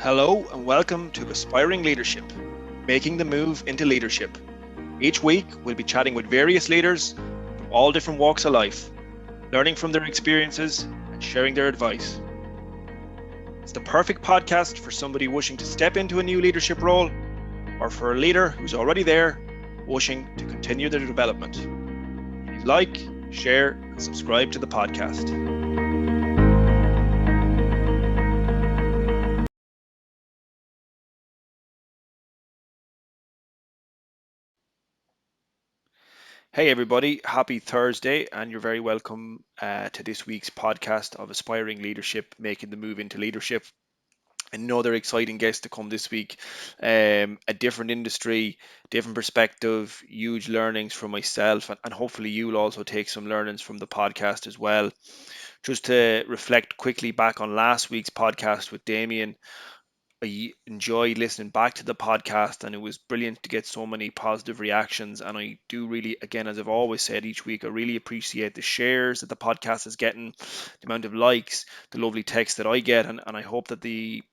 Hello and welcome to Aspiring Leadership, making the move into leadership. Each week, we'll be chatting with various leaders from all different walks of life, learning from their experiences and sharing their advice. It's the perfect podcast for somebody wishing to step into a new leadership role or for a leader who's already there, wishing to continue their development. Please like, share, and subscribe to the podcast. Hey everybody, happy Thursday, and you're very welcome to this week's podcast of Aspiring Leadership, making the move into leadership. Another exciting guest to come this week, a different industry, different perspective, huge learnings from myself, and hopefully you'll also take some learnings from the podcast as well. Just to reflect quickly back on last week's podcast with Damien, I enjoyed listening back to the podcast, and it was brilliant to get so many positive reactions. And I do really, again, as I've always said each week, I really appreciate the shares that the podcast is getting, the amount of likes, the lovely text that I get, and I hope that the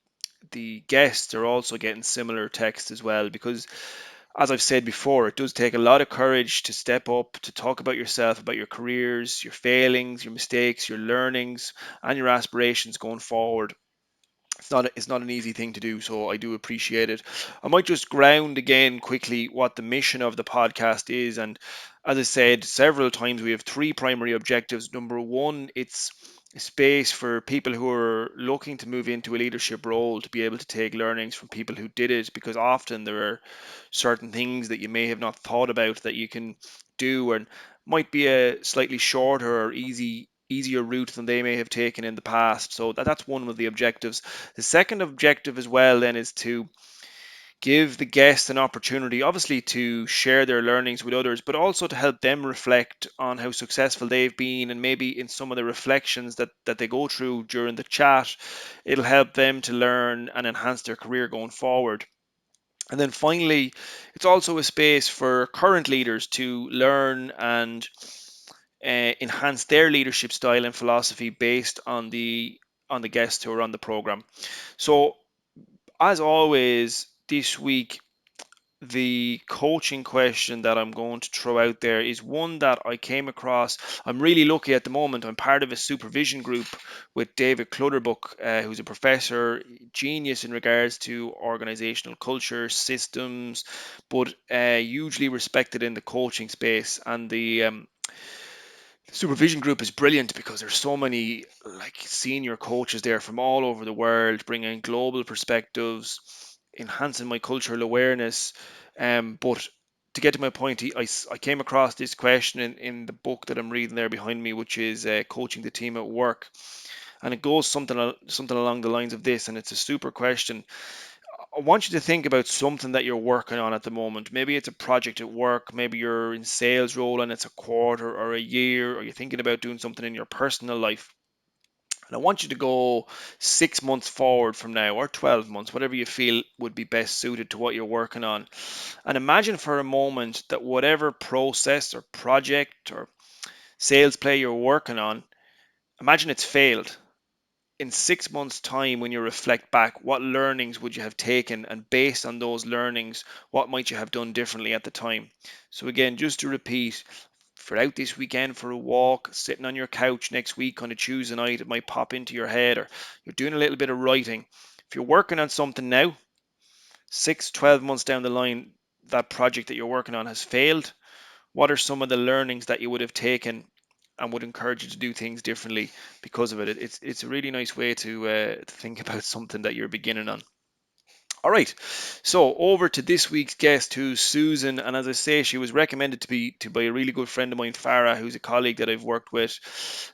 guests are also getting similar text as well, because as I've said before, it does take a lot of courage to step up, to talk about yourself, about your careers, your failings, your mistakes, your learnings, and your aspirations going forward. It's not an easy thing to do, so I do appreciate it. I might just ground again quickly what the mission of the podcast is, and as I said several times, we have three primary objectives. Number one, it's a space for people who are looking to move into a leadership role to be able to take learnings from people who did it, because often there are certain things that you may have not thought about that you can do, and might be a slightly shorter or easier route than they may have taken in the past. So that's one of the objectives. The second objective as well then is to give the guests an opportunity, obviously, to share their learnings with others, but also to help them reflect on how successful they've been, and maybe in some of the reflections that they go through during the chat, it'll help them to learn and enhance their career going forward. And then finally, it's also a space for current leaders to learn and enhance their leadership style and philosophy based on the guests who are on the program. So, as always, this week, the coaching question that I'm going to throw out there is one that I came across. I'm really lucky at the moment. I'm part of a supervision group with David Clutterbuck, who's a professor, genius in regards to organizational culture, systems, but hugely respected in the coaching space. And the supervision group is brilliant because there's so many like senior coaches there from all over the world, bringing global perspectives, enhancing my cultural awareness. But to get to my point, I came across this question in the book that I'm reading there behind me, which is Coaching the Team at Work. And it goes something along the lines of this, and it's a super question. I want you to think about something that you're working on at the moment. Maybe it's a project at work, maybe you're in sales role and it's a quarter or a year, or you're thinking about doing something in your personal life. And I want you to go 6 months forward from now, or 12 months, whatever you feel would be best suited to what you're working on. And imagine for a moment that whatever process or project or sales play you're working on, imagine it's failed. In 6 months' time, when you reflect back, what learnings would you have taken? And based on those learnings, what might you have done differently at the time? So, again, just to repeat, for out this weekend for a walk, sitting on your couch next week on a Tuesday night, it might pop into your head, or you're doing a little bit of writing. If you're working on something now, 12 months down the line, that project that you're working on has failed. What are some of the learnings that you would have taken and would encourage you to do things differently because of it? It's a really nice way to think about something that you're beginning on. All right, so over to this week's guest, who's Susan, and as I say, she was recommended to by a really good friend of mine, Farah, who's a colleague that I've worked with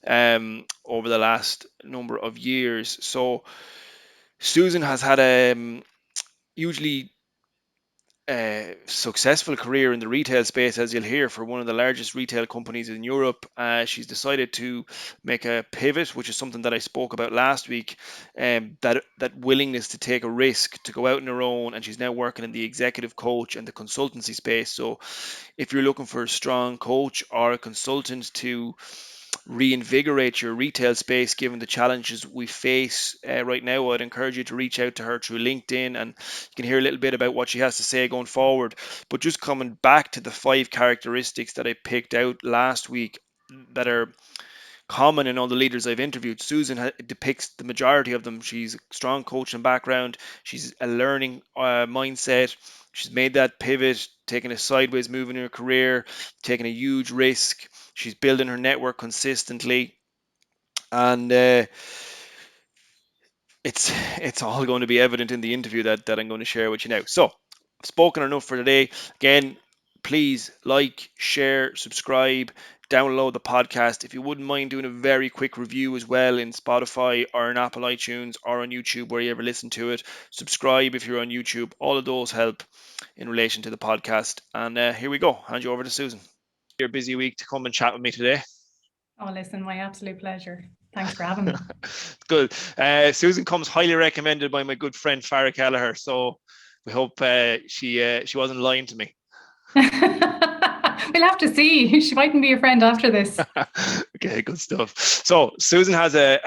over the last number of years. So Susan has had a hugely successful career in the retail space, as you'll hear, for one of the largest retail companies in Europe. She's decided to make a pivot, which is something that I spoke about last week. That willingness to take a risk, to go out on her own, and she's now working in the executive coach and the consultancy space. So, if you're looking for a strong coach or a consultant to reinvigorate your retail space given the challenges we face right now, I'd encourage you to reach out to her through LinkedIn, and you can hear a little bit about what she has to say going forward. But just coming back to the 5 characteristics that I picked out last week that are common in all the leaders I've interviewed, Susan depicts the majority of them. She's a strong coaching background. She's a learning mindset. She's made that pivot, taking a sideways move in her career, taking a huge risk. She's building her network consistently, and it's all going to be evident in the interview that I'm going to share with you now. So, I've spoken enough for today. Again, please like, share, subscribe, download the podcast. If you wouldn't mind doing a very quick review as well in Spotify or in Apple iTunes or on YouTube, where you ever listen to it. Subscribe if you're on YouTube. All of those help in relation to the podcast. And here we go. Hand you over to Susan. Your busy week to come and chat with me today. Oh, listen, my absolute pleasure. Thanks for having me. Good. Susan comes highly recommended by my good friend Farah Kelleher, so we hope she wasn't lying to me. We'll have to see. She mightn't be your friend after this. Okay, good stuff. So Susan has a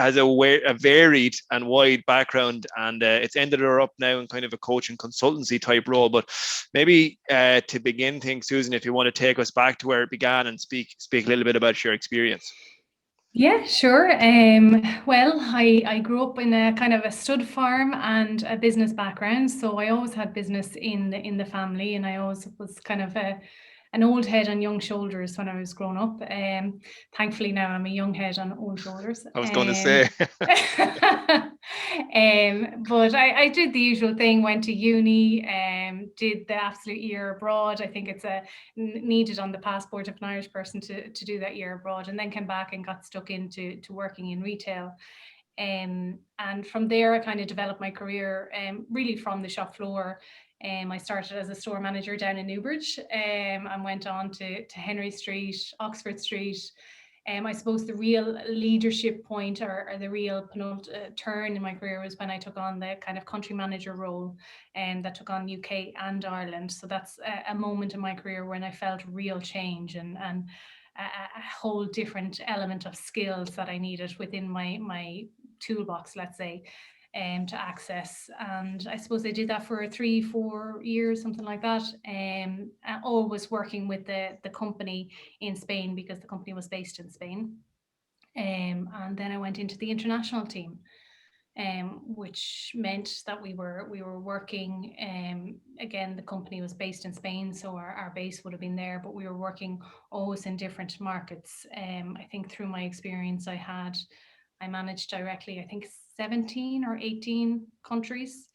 varied and wide background, and it's ended her up now in kind of a coaching consultancy type role. But maybe to begin things, Susan, if you want to take us back to where it began and speak a little bit about your experience. Yeah, sure. Well, I grew up in a kind of a stud farm and a business background, so I always had business in the family, and I always was kind of an old head on young shoulders when I was growing up. Thankfully now I'm a young head on old shoulders. I was going to say. But I did the usual thing, went to uni, did the absolute year abroad. I think it's needed on the passport of an Irish person to do that year abroad, and then came back and got stuck into working in retail. And from there, I kind of developed my career really from the shop floor. I started as a store manager down in Newbridge and went on to Henry Street, Oxford Street. I suppose the real leadership point or the real turn in my career was when I took on the kind of country manager role that took on UK and Ireland. So that's a moment in my career when I felt real change and a whole different element of skills that I needed within my toolbox, let's say, to access. And I suppose I did that for 3-4 years, something like that. Always working with the company in Spain because the company was based in Spain. And then I went into the international team. Which meant that we were working. Again, the company was based in Spain, so our base would have been there, but we were working always in different markets. I think through my experience, I managed directly, I think 17 or 18 countries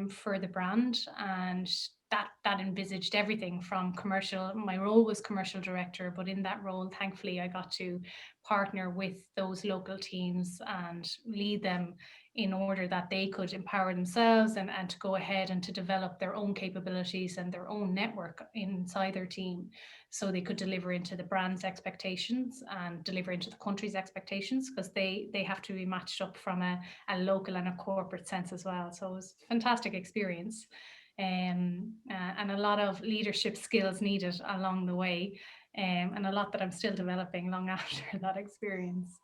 for the brand, and that envisaged everything from commercial. My role was commercial director, but in that role, thankfully, I got to partner with those local teams and lead them in order that they could empower themselves and to go ahead and to develop their own capabilities and their own network inside their team, so they could deliver into the brand's expectations and deliver into the country's expectations, because they have to be matched up from a local and a corporate sense as well. So it was a fantastic experience. And a lot of leadership skills needed along the way, and a lot that I'm still developing long after that experience.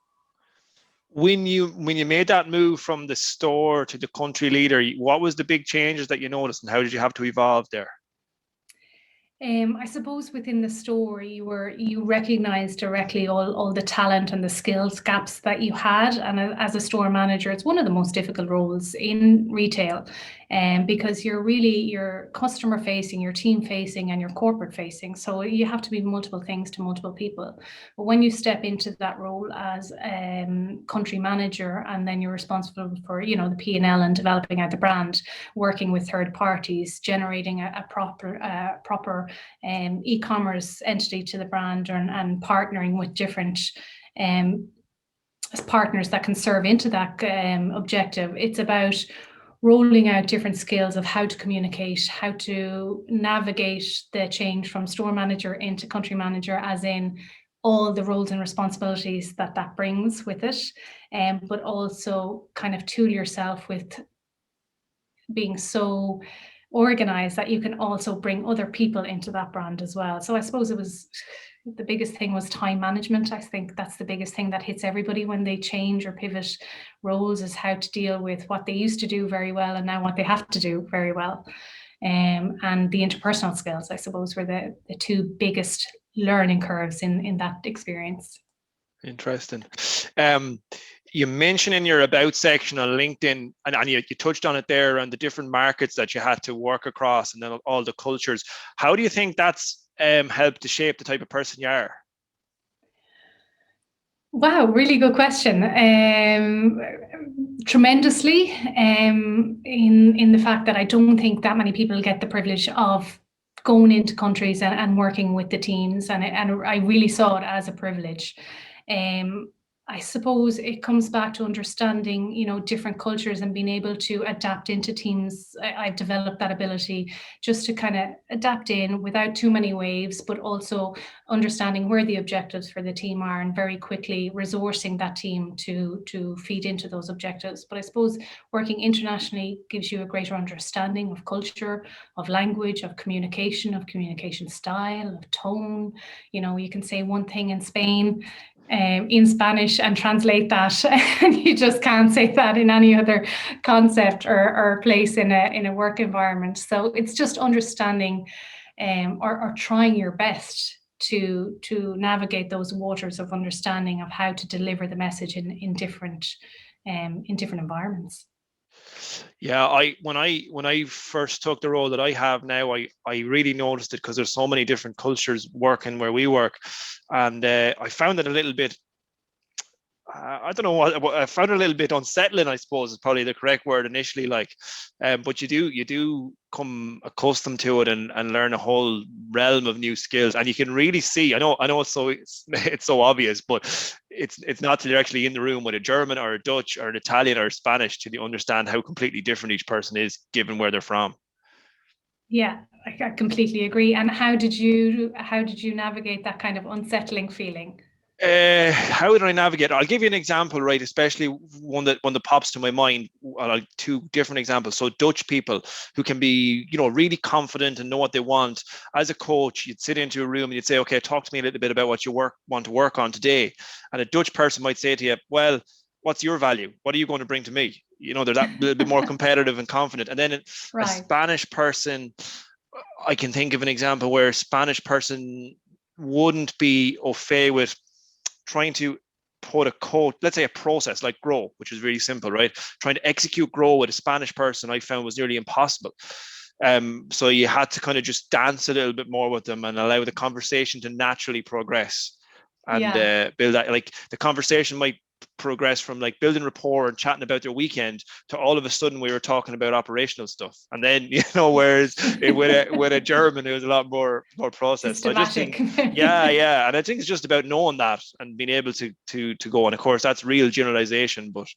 When you made that move from the store to the country leader, what was the big changes that you noticed, and how did you have to evolve there? I suppose within the store, you recognise directly all the talent and the skills gaps that you had, and as a store manager, it's one of the most difficult roles in retail, because you're customer facing, you're team facing, and you're corporate facing. So you have to be multiple things to multiple people. But when you step into that role as country manager, and then you're responsible for the P&L and developing out the brand, working with third parties, generating a proper e-commerce entity to the brand, and partnering with different partners that can serve into that objective. It's about rolling out different skills of how to communicate, how to navigate the change from store manager into country manager, as in all the roles and responsibilities that brings with it, but also kind of tool yourself with being so organized that you can also bring other people into that brand as well. So I suppose it was the biggest thing was time management. I think that's the biggest thing that hits everybody when they change or pivot roles, is how to deal with what they used to do very well and now what they have to do very well. And the interpersonal skills, I suppose, were the two biggest learning curves in that experience. Interesting. Um, you mentioned in your about section on LinkedIn, and you touched on it there, on the different markets that you had to work across, and then all the cultures. How do you think that's helped to shape the type of person you are? Wow, really good question. Tremendously, in the fact that I don't think that many people get the privilege of going into countries and working with the teams, and I really saw it as a privilege. Um, I suppose it comes back to understanding, different cultures and being able to adapt into teams. I've developed that ability just to kind of adapt in without too many waves, but also understanding where the objectives for the team are and very quickly resourcing that team to feed into those objectives. But I suppose working internationally gives you a greater understanding of culture, of language, of communication style, of tone. You can say one thing in Spain in Spanish and translate that, and you just can't say that in any other concept or place in a work environment. So it's just understanding or trying your best to navigate those waters of understanding of how to deliver the message in different environments. Yeah, when I first took the role that I have now, I really noticed it, because there's so many different cultures working where we work, and I found it a little bit, I don't know what I found it a little bit unsettling, I suppose is probably the correct word initially. Like, but you do come accustomed to it, and learn a whole realm of new skills, and you can really see. I know it's so obvious, but it's not till you're actually in the room with a German or a Dutch or an Italian or Spanish till you understand how completely different each person is, given where they're from. Yeah, I completely agree. And how did you navigate that kind of unsettling feeling? How did I navigate? I'll give you an example, right? Especially one that pops to my mind. Like two different examples. So Dutch people who can be, really confident and know what they want. As a coach, you'd sit into a room and you'd say, "Okay, talk to me a little bit about what you want to work on today." And a Dutch person might say to you, "Well, what's your value? What are you going to bring to me?" They're that little bit more competitive and confident. And then a Right. Spanish person, I can think of an example where a Spanish person wouldn't be au fait with trying to put a code, let's say a process like grow, which is really simple, right? Trying to execute grow with a Spanish person, I found, was nearly impossible. So you had to kind of just dance a little bit more with them and allow the conversation to naturally progress, and Yeah. build that. Like, the conversation might progress from like building rapport and chatting about their weekend to all of a sudden we were talking about operational stuff, and then whereas with a German it was a lot more process. So I just Systematic. think, yeah, and I think it's just about knowing that and being able to go. And of course that's real generalization, but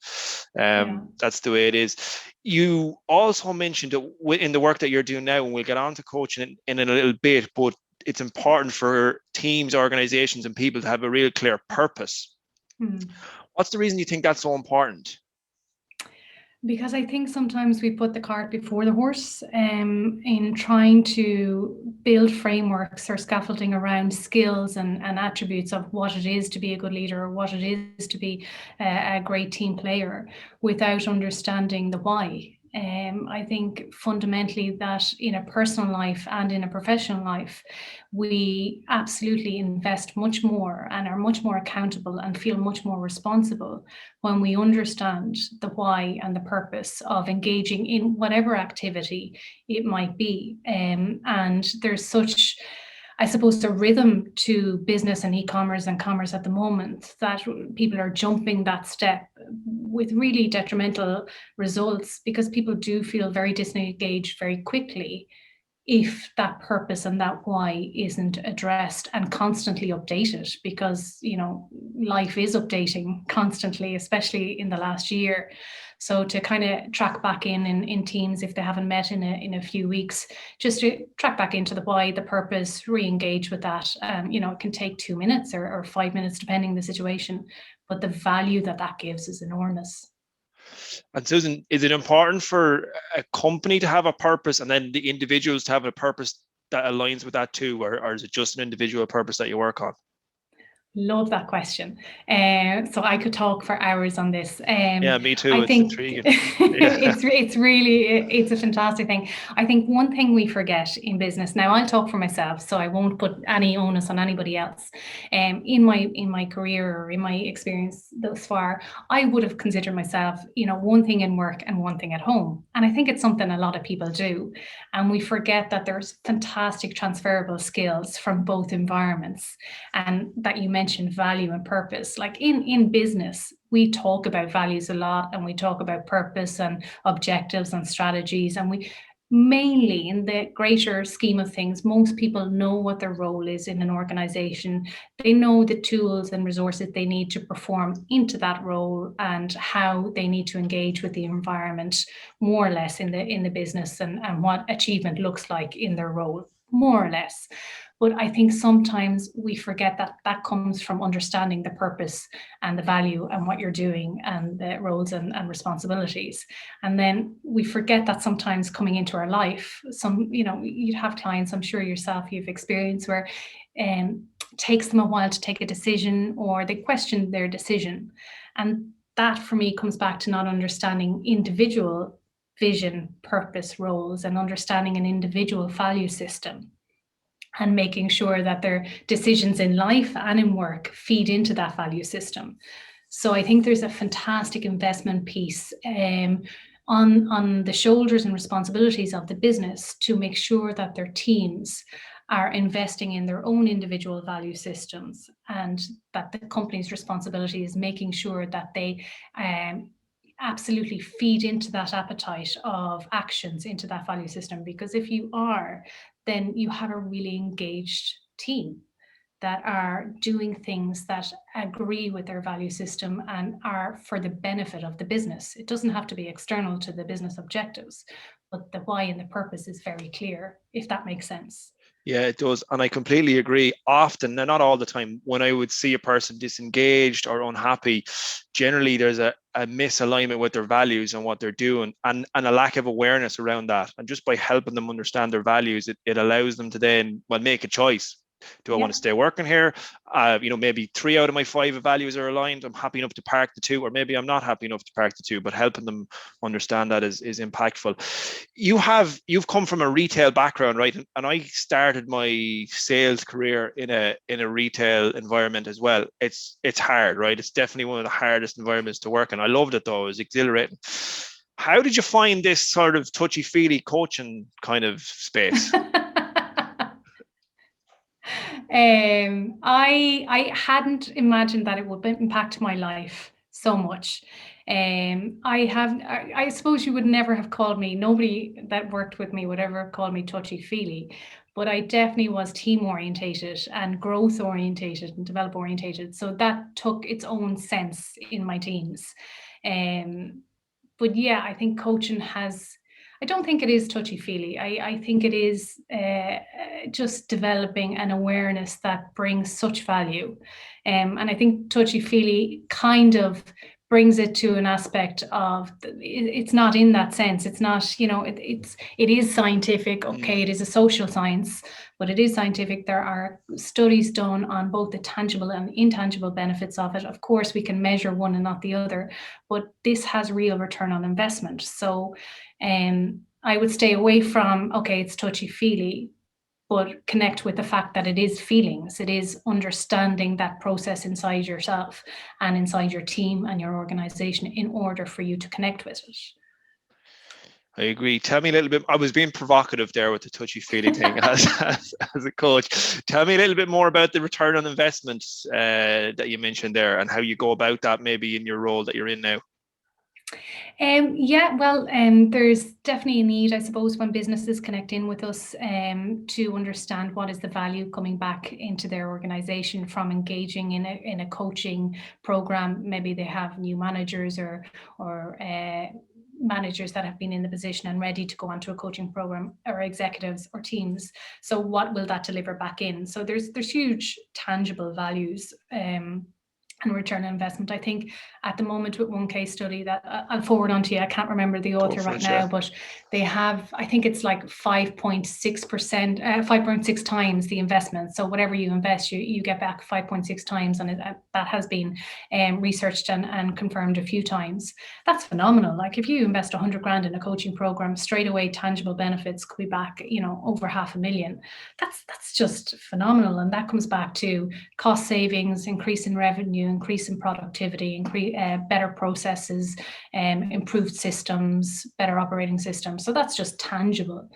Yeah. that's the way it is. You also mentioned that in the work that you're doing now, and we'll get on to coaching in a little bit, but it's important for teams, organizations, and people to have a real clear purpose. Hmm. What's the reason you think that's so important? Because I think sometimes we put the cart before the horse in trying to build frameworks or scaffolding around skills and attributes of what it is to be a good leader or what it is to be a great team player without understanding the why. I think fundamentally that in a personal life and in a professional life, we absolutely invest much more and are much more accountable and feel much more responsible when we understand the why and the purpose of engaging in whatever activity it might be. And there's such, I suppose, a rhythm to business and e-commerce and commerce at the moment that people are jumping that step with really detrimental results, because people do feel very disengaged very quickly if that purpose and that why isn't addressed and constantly updated, because life is updating constantly, especially in the last year. So to kind of track back in teams, if they haven't met in a few weeks, just to track back into the why, the purpose, re-engage with that. It can take 2 minutes or 5 minutes depending the situation, but the value that gives is enormous. And Susan, is it important for a company to have a purpose and then the individuals to have a purpose that aligns with that too, or is it just an individual purpose that you work on? Love that question. So I could talk for hours on this. Yeah, me too. I It's think intriguing. Yeah. it's really it's a fantastic thing. I think one thing we forget in business. Now I'll talk for myself, so I won't put any onus on anybody else. In my career or in my experience thus far, I would have considered myself, one thing in work and one thing at home, and I think it's something a lot of people do, and we forget that there's fantastic transferable skills from both environments, and that you mentioned value and purpose. Like in business, we talk about values a lot, and we talk about purpose and objectives and strategies, and we mainly, in the greater scheme of things, most people know what their role is in an organization. They know the tools and resources they need to perform into that role, and how they need to engage with the environment, more or less, in the business, and what achievement looks like in their role, more or less. But I think sometimes we forget that that comes from understanding the purpose and the value and what you're doing, and the roles and responsibilities. And then we forget that sometimes coming into our life, you'd have clients, I'm sure yourself you've experienced, where it takes them a while to take a decision, or they question their decision. And that for me comes back to not understanding individual vision, purpose, roles, and understanding an individual value system, and making sure that their decisions in life and in work feed into that value system. So I think there's a fantastic investment piece, on the shoulders and responsibilities of the business, to make sure that their teams are investing in their own individual value systems, and that the company's responsibility is making sure that they absolutely feed into that appetite of actions into that value system. Because if you are, then you have a really engaged team that are doing things that agree with their value system and are for the benefit of the business. It doesn't have to be external to the business objectives, but the why and the purpose is very clear, if that makes sense. Yeah, it does. And I completely agree. Often, and not all the time, when I would see a person disengaged or unhappy, generally there's a misalignment with their values and what they're doing, and a lack of awareness around that. And just by helping them understand their values, it allows them to then, well, make a choice. Do I want Yeah. to stay working here? Maybe 3 out of my 5 values are aligned. I'm happy enough to park the two, or maybe I'm not happy enough to park the two. But helping them understand that is impactful. You've come from a retail background, right? And I started my sales career in a retail environment as well. It's hard, right? It's definitely one of the hardest environments to work in. I loved it though; it was exhilarating. How did you find this sort of touchy feely coaching kind of space? I hadn't imagined that it would impact my life so much. I suppose you would never have called me. Nobody that worked with me would ever have called me touchy feely, but I definitely was team orientated and growth orientated and develop orientated. So that took its own sense in my teams. Um, but yeah, I think coaching has. I don't think it is touchy feely. I think it is just developing an awareness that brings such value. And I think touchy feely kind of brings it to an aspect of it's not in that sense. It's not, it is scientific. Okay, Mm. it is a social science, but it is scientific. There are studies done on both the tangible and intangible benefits of it. Of course, we can measure one and not the other, but this has real return on investment. So I would stay away from, okay, it's touchy feely, but connect with the fact that it is feelings. It is understanding that process inside yourself and inside your team and your organization in order for you to connect with I agree. Tell me a little bit. I was being provocative there with the touchy feely thing as a coach. Tell me a little bit more about the return on investment that you mentioned there, and how you go about that maybe in your role that you're in now. Yeah, well, there's definitely a need, I suppose, when businesses connect in with us, to understand what is the value coming back into their organization from engaging in a coaching program. Maybe they have new managers or managers that have been in the position and ready to go onto a coaching program, or executives or teams. So what will that deliver back in? So there's huge tangible values. and return on investment. I think at the moment with one case study that I'll forward on to you, I can't remember the Go author for right it, yeah. now, but they have, I think it's like 5.6%, 5.6 times the investment. So whatever you invest, you get back 5.6 times, and that has been researched and confirmed a few times. That's phenomenal. Like if you invest 100 grand in a coaching program, straight away tangible benefits could be back, over $500,000. That's just phenomenal, and that comes back to cost savings, increase in revenue, increase in productivity, better processes, improved systems, better operating systems. So that's just tangible.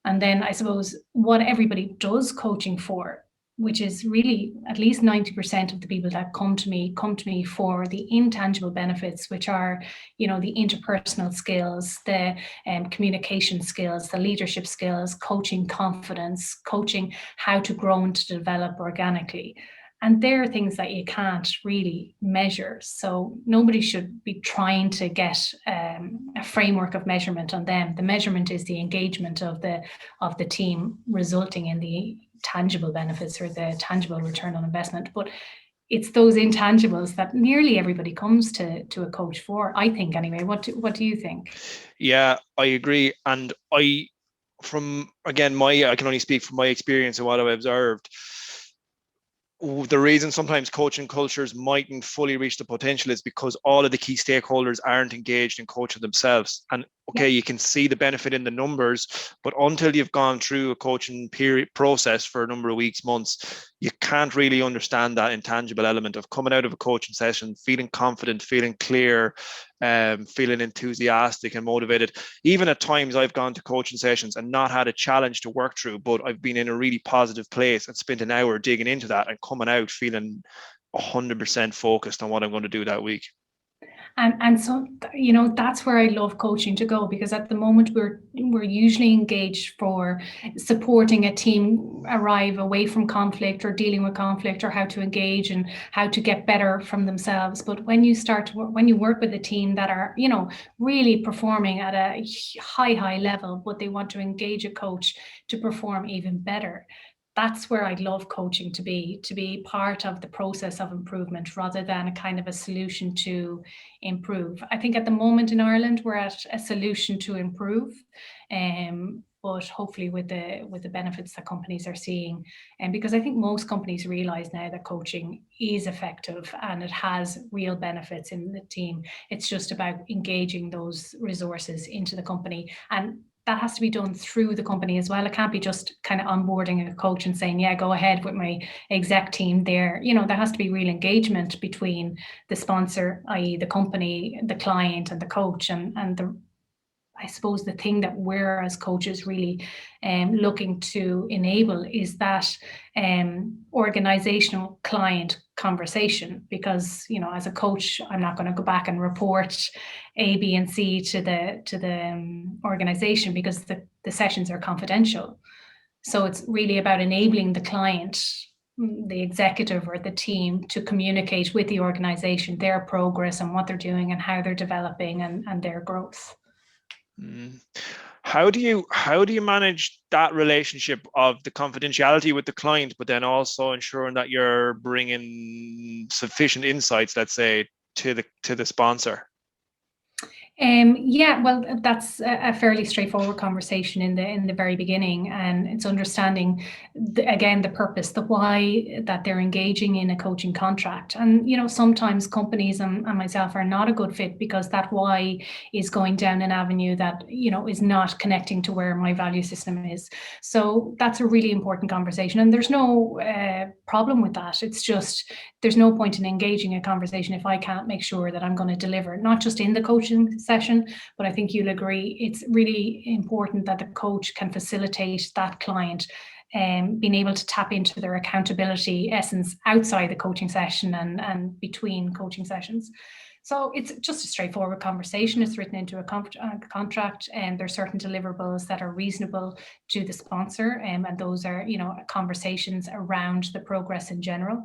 And then I suppose what everybody does coaching for, which is really at least 90% of the people that come to me for the intangible benefits, which are, the interpersonal skills, the communication skills, the leadership skills, coaching confidence, coaching how to grow and to develop organically. And they're things that you can't really measure. So nobody should be trying to get a framework of measurement on them. The measurement is the engagement of the team, resulting in the tangible benefits or the tangible return on investment. But it's those intangibles that nearly everybody comes to a coach for, I think, anyway. What do you think? Yeah, I agree. And from again, I can only speak from my experience and what I've observed. The reason sometimes coaching cultures mightn't fully reach the potential is because all of the key stakeholders aren't engaged in coaching themselves. And okay, Yeah. you can see the benefit in the numbers, but until you've gone through a coaching period process for a number of weeks, months, you can't really understand that intangible element of coming out of a coaching session, feeling confident, feeling clear, feeling enthusiastic and motivated. Even at times I've gone to coaching sessions and not had a challenge to work through, but I've been in a really positive place and spent an hour digging into that and coming out feeling 100% focused on what I'm going to do that week. And so that's where I love coaching to go, because at the moment we're usually engaged for supporting a team arrive away from conflict or dealing with conflict, or how to engage and how to get better from themselves. But when you work with a team that are really performing at a high level, but they want to engage a coach to perform even better, that's where I'd love coaching to be part of the process of improvement, rather than a kind of a solution to improve. I think at the moment in Ireland we're at a solution to improve, but hopefully with the benefits that companies are seeing, and because I think most companies realize now that coaching is effective and it has real benefits in the team. It's just about engaging those resources into the company, and that has to be done through the company as well. It can't be just kind of onboarding a coach and saying, yeah, go ahead with my exec team there. There has to be real engagement between the sponsor, i.e. the company, the client and the coach. And I suppose the thing that we're as coaches really looking to enable is that organizational client conversation, because as a coach I'm not going to go back and report A, B and C to the organization, because the sessions are confidential. So it's really about enabling the client, the executive or the team, to communicate with the organization their progress and what they're doing and how they're developing and their growth. How do you manage that relationship of the confidentiality with the client, but then also ensuring that you're bringing sufficient insights, let's say, to the sponsor? Yeah, well, that's a fairly straightforward conversation in the very beginning, and it's understanding again the purpose, the why that they're engaging in a coaching contract. And sometimes companies and myself are not a good fit because that why is going down an avenue that is not connecting to where my value system is. So that's a really important conversation, and there's no problem with that. It's just there's no point in engaging a conversation if I can't make sure that I'm going to deliver, not just in the coaching session, but I think you'll agree it's really important that the coach can facilitate that client being able to tap into their accountability essence outside the coaching session and between coaching sessions. So it's just a straightforward conversation. It's written into a contract, and there are certain deliverables that are reasonable to the sponsor, and those are conversations around the progress in general.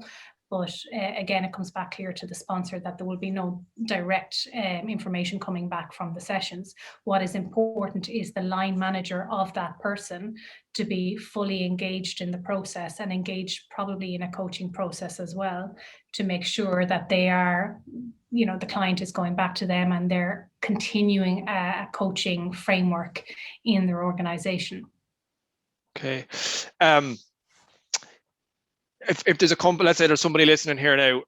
But again, it comes back clear to the sponsor that there will be no direct information coming back from the sessions. What is important is the line manager of that person to be fully engaged in the process and engaged probably in a coaching process as well, to make sure that they are, the client is going back to them and they're continuing a coaching framework in their organization. Okay. If there's a company, let's say there's somebody listening here now,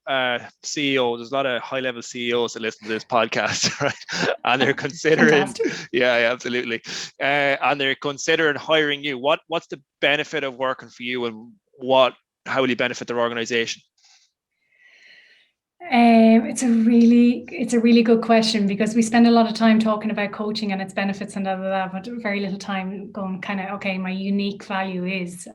CEO, there's a lot of high-level CEOs that listen to this podcast, right? And they're considering, yeah, absolutely, and they're considering hiring you. What's the benefit of working for you, and how will you benefit their organization? It's a really good question, because we spend a lot of time talking about coaching and its benefits and but very little time going kind of, okay, my unique value is.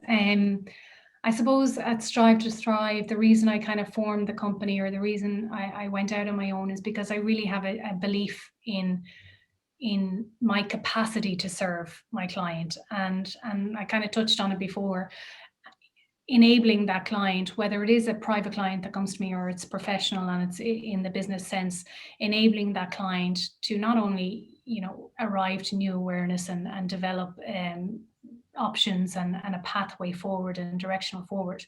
I suppose at Strive to Thrive, the reason I kind of formed the company, or the reason I went out on my own, is because I really have a belief in my capacity to serve my client. And I kind of touched on it before. Enabling that client, whether it is a private client that comes to me or it's professional and it's in the business sense, enabling that client to not only, arrive to new awareness and develop options and a pathway forward and directional forward,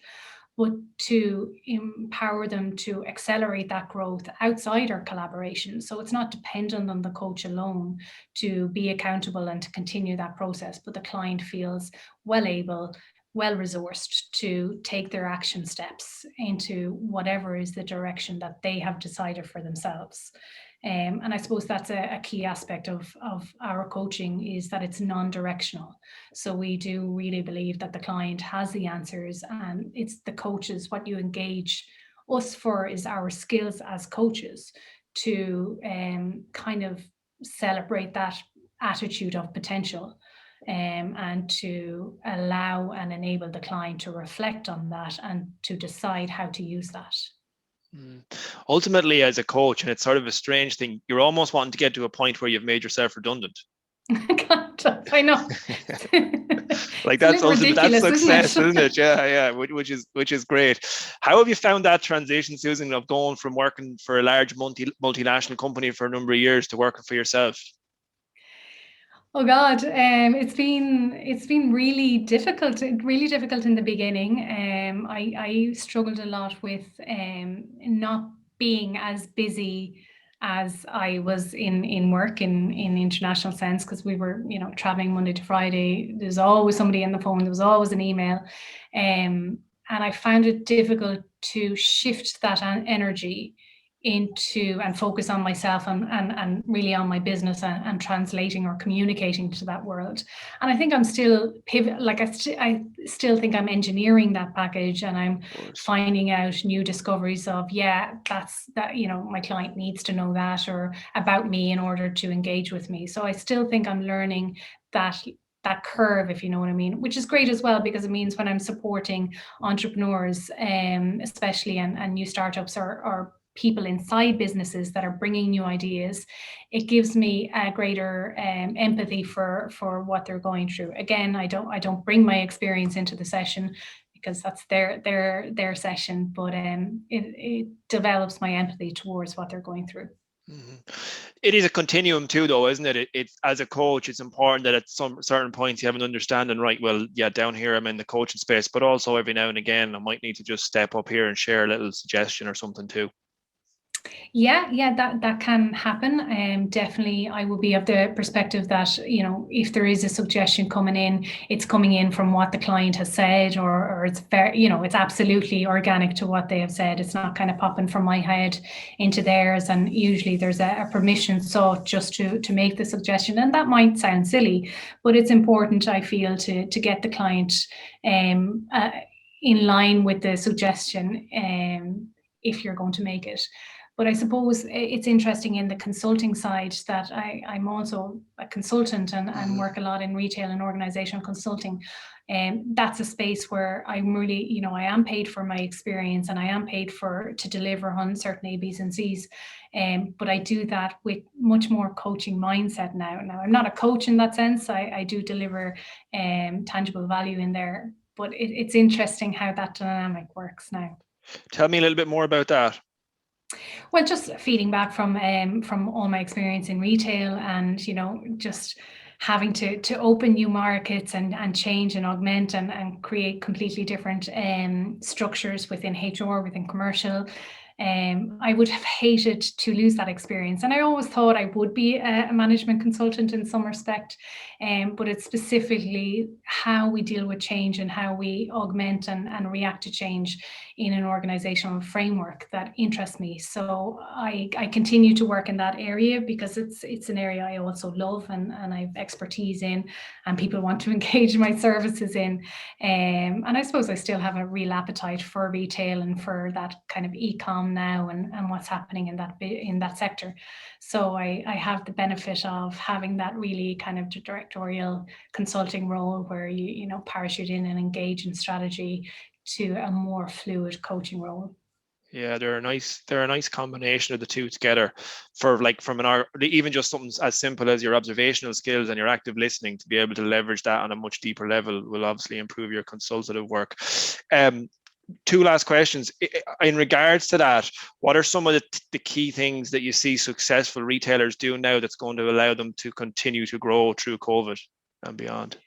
but to empower them to accelerate that growth outside our collaboration. So it's not dependent on the coach alone to be accountable and to continue that process, but the client feels well able, well resourced to take their action steps into whatever is the direction that they have decided for themselves. And I suppose that's a key aspect of our coaching, is that it's non-directional. So we do really believe that the client has the answers, and it's the coaches. What you engage us for is our skills as coaches to kind of celebrate that attitude of potential, and to allow and enable the client to reflect on that and to decide how to use that. Ultimately, as a coach, and it's sort of a strange thing, you're almost wanting to get to a point where you've made yourself redundant. I know. Like that's ultimately, that's success, isn't it? Yeah, which is great. How have you found that transition, Susan, of going from working for a large multinational company for a number of years to working for yourself? Oh God, it's been really difficult in the beginning. I struggled a lot with not being as busy as I was in work in international sense, because we were, traveling Monday to Friday. There's always somebody on the phone. There was always an email, and I found it difficult to shift that energy into and focus on myself and really on my business and translating or communicating to that world. And I think I'm still I still think I'm engineering that package, and I'm finding out new discoveries of, that's that, my client needs to know that, or about me, in order to engage with me. So I still think I'm learning that curve, if you know what I mean, which is great as well, because it means when I'm supporting entrepreneurs, especially, and new startups, or people inside businesses that are bringing new ideas, it gives me a greater empathy for what they're going through. Again, I don't bring my experience into the session, because that's their session, but it develops my empathy towards what they're going through. Mm-hmm. It is a continuum too, though, isn't it? It's as a coach, it's important that at some certain points you have an understanding, right? Well, yeah, down here I'm in the coaching space, but also every now and again I might need to just step up here and share a little suggestion or something too. Yeah, that can happen. Definitely, I will be of the perspective that, if there is a suggestion coming in, it's coming in from what the client has said, or it's very, it's absolutely organic to what they have said. It's not kind of popping from my head into theirs. And usually there's a permission sought just to make the suggestion. And that might sound silly, but it's important, I feel, to get the client in line with the suggestion, if you're going to make it. But I suppose it's interesting in the consulting side that I'm also a consultant and work a lot in retail and organizational consulting. And that's a space where I'm really, I am paid for my experience, and I am paid to deliver on certain A, B's and C's. But I do that with much more coaching mindset now. Now, I'm not a coach in that sense. I do deliver tangible value in there. But it's interesting how that dynamic works now. Tell me a little bit more about that. Well, just feeding back from all my experience in retail, and just having to open new markets and change and augment and create completely different structures within HR, within commercial. I would have hated to lose that experience, and I always thought I would be a management consultant in some respect, but it's specifically how we deal with change and how we augment and react to change in an organizational framework that interests me. So I continue to work in that area because it's an area I also love and I have expertise in, and people want to engage my services in. And I suppose I still have a real appetite for retail and for that kind of e-com now and what's happening in that sector. So I have the benefit of having that really kind of directorial consulting role where you parachute in and engage in strategy to a more fluid coaching role. Yeah, they're a nice combination of the two together for like even just something as simple as your observational skills and your active listening to be able to leverage that on a much deeper level will obviously improve your consultative work. Two last questions in regards to that. What are some of the key things that you see successful retailers do now that's going to allow them to continue to grow through COVID and beyond?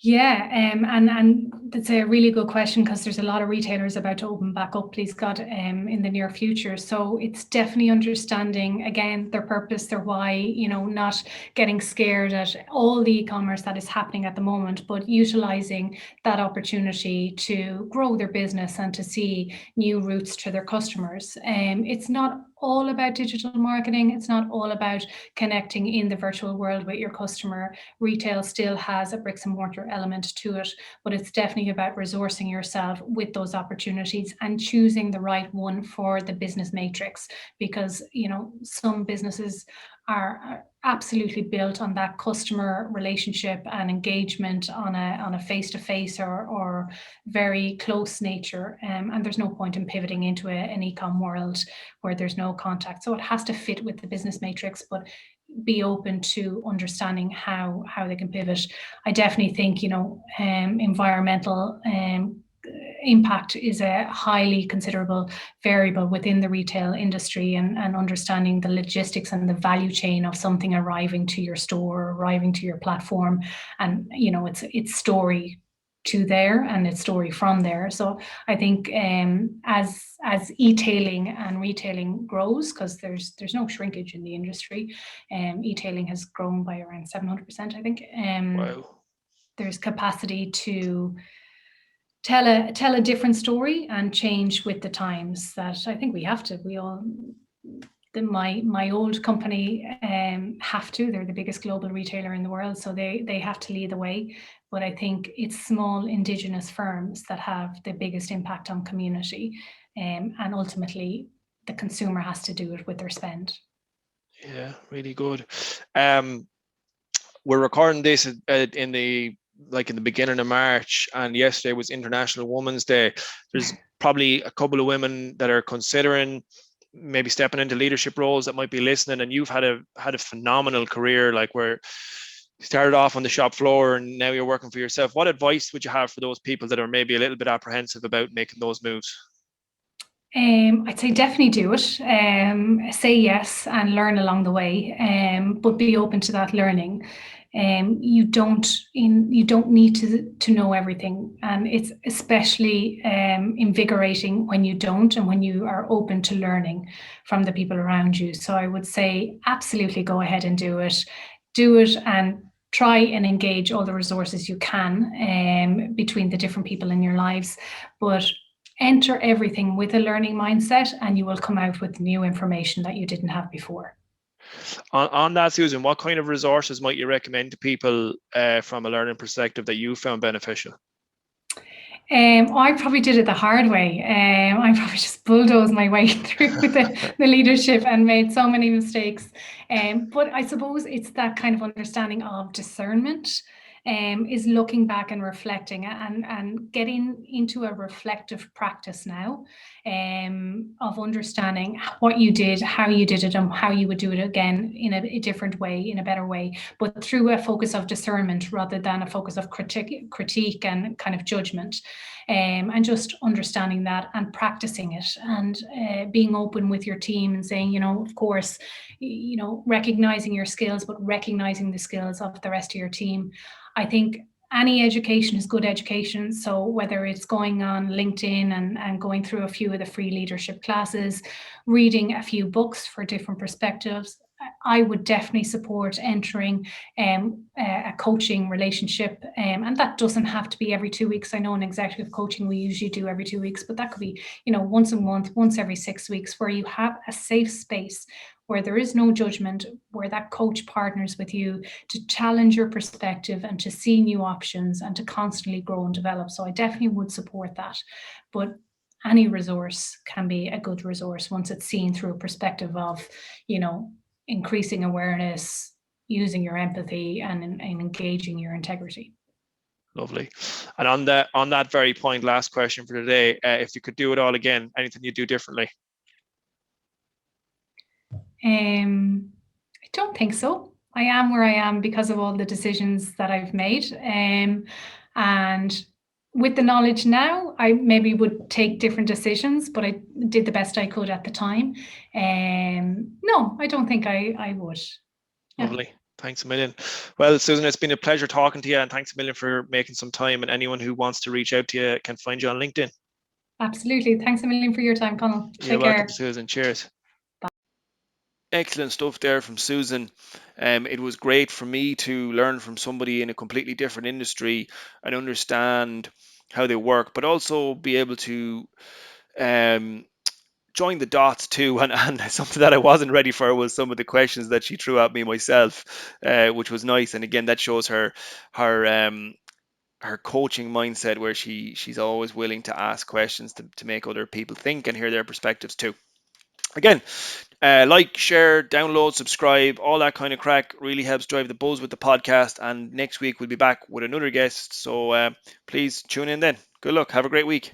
Yeah, and that's a really good question because there's a lot of retailers about to open back up, please God, in the near future. So it's definitely understanding again their purpose, their why. Not getting scared at all the e-commerce that is happening at the moment, but utilizing that opportunity to grow their business and to see new routes to their customers. It's not all about digital marketing. It's not all about connecting in the virtual world with your customer. Retail still has a bricks and mortar element to it, but it's definitely about resourcing yourself with those opportunities and choosing the right one for the business matrix, because some businesses are absolutely built on that customer relationship and engagement on a face-to-face or very close nature, and there's no point in pivoting into an e-com world where there's no contact. So it has to fit with the business matrix, but be open to understanding how they can pivot. I definitely think environmental impact is a highly considerable variable within the retail industry, and understanding the logistics and the value chain of something arriving to your store, arriving to your platform, and it's story to there and its story from there. So I think as e-tailing and retailing grows, because there's no shrinkage in the industry, e-tailing has grown by around 700%, I think. Wow. There's capacity to tell a different story and change with the times, that I think we have to. We all, my old company have to. They're the biggest global retailer in the world, so they have to lead the way. But I think it's small indigenous firms that have the biggest impact on community, and ultimately the consumer has to do it with their spend. Yeah, really good. We're recording this in the beginning of March, and yesterday was International Women's Day. There's probably a couple of women that are considering maybe stepping into leadership roles that might be listening, and you've had a phenomenal career, like where you started off on the shop floor and now you're working for yourself. What advice would you have for those people that are maybe a little bit apprehensive about making those moves? I'd say definitely do it. Say yes and learn along the way, but be open to that learning. You don't need to know everything, and it's especially invigorating when you don't, and when you are open to learning from the people around you. So I would say absolutely go ahead and do it, and try and engage all the resources you can between the different people in your lives, but enter everything with a learning mindset, and you will come out with new information that you didn't have before. On that, Susan, what kind of resources might you recommend to people from a learning perspective that you found beneficial? I probably did it the hard way. I probably just bulldozed my way through the leadership and made so many mistakes. But I suppose it's that kind of understanding of discernment. is looking back and reflecting and getting into a reflective practice now, of understanding what you did, how you did it, and how you would do it again in a different way, in a better way, but through a focus of discernment rather than a focus of critique and kind of judgment. And just understanding that and practicing it, and being open with your team and saying, of course, recognizing your skills, but recognizing the skills of the rest of your team. I think any education is good education. So whether it's going on LinkedIn and going through a few of the free leadership classes, reading a few books for different perspectives, I would definitely support entering a coaching relationship. And that doesn't have to be every 2 weeks. I know in executive coaching, we usually do every 2 weeks, but that could be, once a month, once every 6 weeks, where you have a safe space where there is no judgment, where that coach partners with you to challenge your perspective and to see new options and to constantly grow and develop. So I definitely would support that. But any resource can be a good resource once it's seen through a perspective of, increasing awareness, using your empathy, and engaging your integrity. Lovely. And on that very point, last question for today: if you could do it all again, anything you'd do differently? I don't think so. I am where I am because of all the decisions that I've made. And with the knowledge now, I maybe would take different decisions, but I did the best I could at the time. No, I don't think I would. Yeah. Lovely. Thanks a million. Well, Susan, it's been a pleasure talking to you, and thanks a million for making some time. And anyone who wants to reach out to you can find you on LinkedIn. Absolutely. Thanks a million for your time, Connell. You're Take welcome, care. Susan. Cheers. Excellent stuff there from Susan. It was great for me to learn from somebody in a completely different industry and understand how they work, but also be able to um, join the dots too. And something that I wasn't ready for was some of the questions that she threw at me myself, which was nice. And again, that shows her her coaching mindset, where she's always willing to ask questions to make other people think and hear their perspectives too. Again, like, share, download, subscribe, all that kind of crack really helps drive the buzz with the podcast. And next week we'll be back with another guest. So please tune in then. Good luck. Have a great week.